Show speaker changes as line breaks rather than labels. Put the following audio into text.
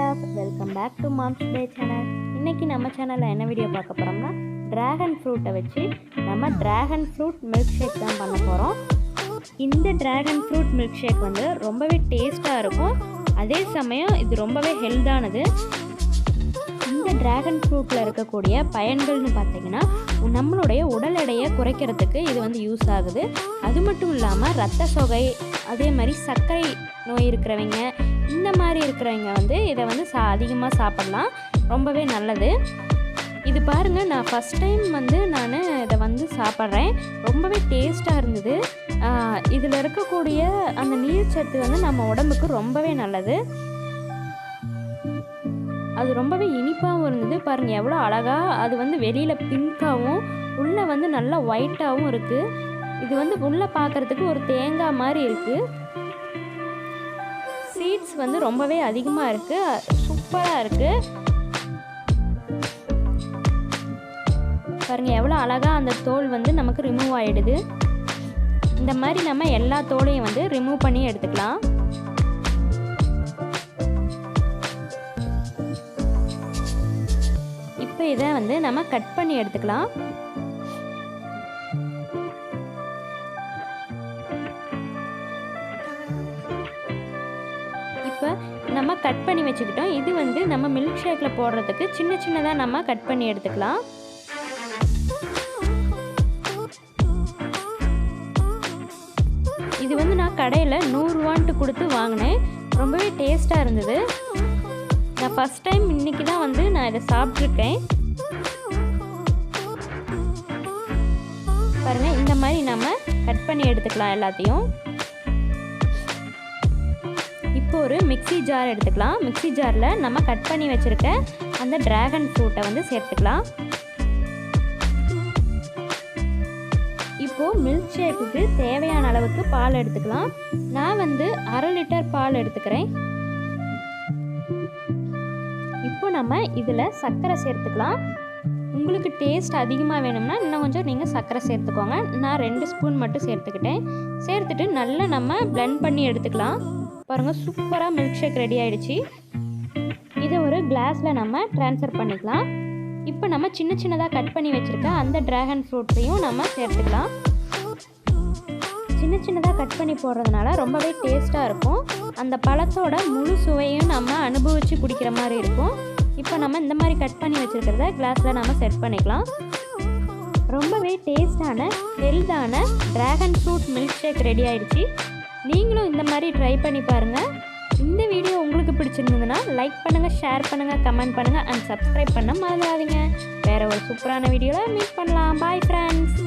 love, welcome back to Mom's Day channel. இன்னைக்கு நம்ம சேனல்ல என்ன வீடியோ பார்க்க போறோம்னா டிராகன் ஃப்ரூட்டை வச்சு நம்ம டிராகன் ஃப்ரூட் மில்க் ஷேக் தான் பண்ண போறோம். இந்த டிராகன் ஃப்ரூட் மில்க் ஷேக் வந்து ரொம்பவே டேஸ்டா இருக்கும். அதே சமயம் இது ரொம்பவே ஹெல்தானது. இந்த டிராகன் ஃப்ரூட்டில் இருக்கக்கூடிய பயன்கள்னு பார்த்தீங்கன்னா நம்மளுடைய உடல் எடையை குறைக்கிறதுக்கு இது வந்து யூஸ் ஆகுது. அது மட்டும் இல்லாமல் ரத்த சோகை, அதே மாதிரி சர்க்கரை நோய் இருக்கிறவங்க, இந்த மாதிரி இருக்கிறவங்க வந்து இதை வந்து அதிகமாக சாப்பிடலாம். ரொம்பவே நல்லது. இது பாருங்கள், நான் ஃபஸ்ட் டைம் வந்து நான் இதை வந்து சாப்பிட்றேன். ரொம்பவே டேஸ்ட்டாக இருந்தது. இதில் இருக்கக்கூடிய அந்த நீர் சத்து வந்து நம்ம உடம்புக்கு ரொம்பவே நல்லது. அது ரொம்பவே இனிப்பாகவும் இருந்தது. பாருங்கள் எவ்வளோ அழகாக அது வந்து வெளியில் பிங்க்காகவும் உள்ளே வந்து நல்லா ஒயிட்டாகவும் இருக்குது. இது வந்து உள்ளே பார்க்குறதுக்கு ஒரு தேங்காய் மாதிரி இருக்குது. சீட்ஸ் வந்து ரொம்பவே அதிகமாக இருக்குது. சூப்பராக இருக்குது. பாருங்கள் எவ்வளோ அழகாக அந்த தோல் வந்து நமக்கு ரிமூவ் ஆகிடுது. இந்த மாதிரி நம்ம எல்லா தோலையும் வந்து ரிமூவ் பண்ணி எடுத்துக்கலாம். இப்போ இதை வந்து நம்ம கட் பண்ணி எடுத்துக்கலாம். இப்போ நம்ம கட் பண்ணி வச்சுக்கிட்டோம். இது வந்து நம்ம மில்க் ஷேக்கில் போடுறதுக்கு சின்ன சின்னதாக நம்ம கட் பண்ணி எடுத்துக்கலாம். இது வந்து நான் கடையில் 100 ரூபான்ட்டு கொடுத்து வாங்கினேன். ரொம்பவே டேஸ்ட்டாக இருந்தது. நான் ஃபஸ்ட் டைம் இன்றைக்கி தான் வந்து நான் இதை சாப்பிட்ருக்கேன். பாருங்கள், இந்த மாதிரி நம்ம கட் பண்ணி எடுத்துக்கலாம் எல்லாத்தையும். இப்போ ஒரு மிக்ஸி ஜார் எடுத்துக்கலாம். மிக்ஸி ஜாரில் நம்ம கட் பண்ணி வச்சுருக்க அந்த டிராகன் ஃப்ரூட்டை வந்து சேர்த்துக்கலாம். இப்போது மில்க் ஷேக்குக்கு தேவையான அளவுக்கு பால் எடுத்துக்கலாம். நான் வந்து 1/2 லிட்டர் பால் எடுத்துக்கிறேன். இப்போ நம்ம இதில் சர்க்கரை சேர்த்துக்கலாம். உங்களுக்கு டேஸ்ட் அதிகமாக வேணும்னா இன்னும் கொஞ்சம் நீங்கள் சர்க்கரை சேர்த்துக்கோங்க. நான் 2 ஸ்பூன் மட்டும் சேர்த்துக்கிட்டேன். சேர்த்துட்டு நல்லா நம்ம பிளெண்ட் பண்ணி எடுத்துக்கலாம். பாருங்கள், சூப்பராக மில்க் ஷேக் ரெடி ஆகிடுச்சு. இதை ஒரு கிளாஸில் நம்ம ட்ரான்ஸ்ஃபர் பண்ணிக்கலாம். இப்போ நம்ம சின்ன சின்னதாக கட் பண்ணி வச்சுருக்க அந்த டிராகன் ஃப்ரூட்ஸையும் நம்ம சேர்த்துக்கலாம். சின்ன சின்னதாக கட் பண்ணி போடுறதுனால ரொம்பவே டேஸ்ட்டாக இருக்கும். அந்த பழத்தோட முழு சுவையும் நம்ம அனுபவித்து குடிக்கிற மாதிரி இருக்கும். இப்போ நம்ம இந்த மாதிரி கட் பண்ணி வச்சுருக்கிறத கிளாஸில் நம்ம செட் பண்ணிக்கலாம். ரொம்பவே டேஸ்டான ஹெல்தான dragon fruit milkshake ready ஆகிடுச்சு. நீங்களும் இந்த மாதிரி ட்ரை பண்ணி பாருங்கள். இந்த வீடியோ உங்களுக்கு பிடிச்சிருந்ததுன்னா லைக் பண்ணுங்கள், ஷேர் பண்ணுங்கள், கமெண்ட் பண்ணுங்கள் அண்ட் சப்ஸ்கிரைப் பண்ண மறந்துடாதீங்க. வேறு ஒரு சூப்பரான வீடியோவில் மீட் பண்ணலாம். Bye friends.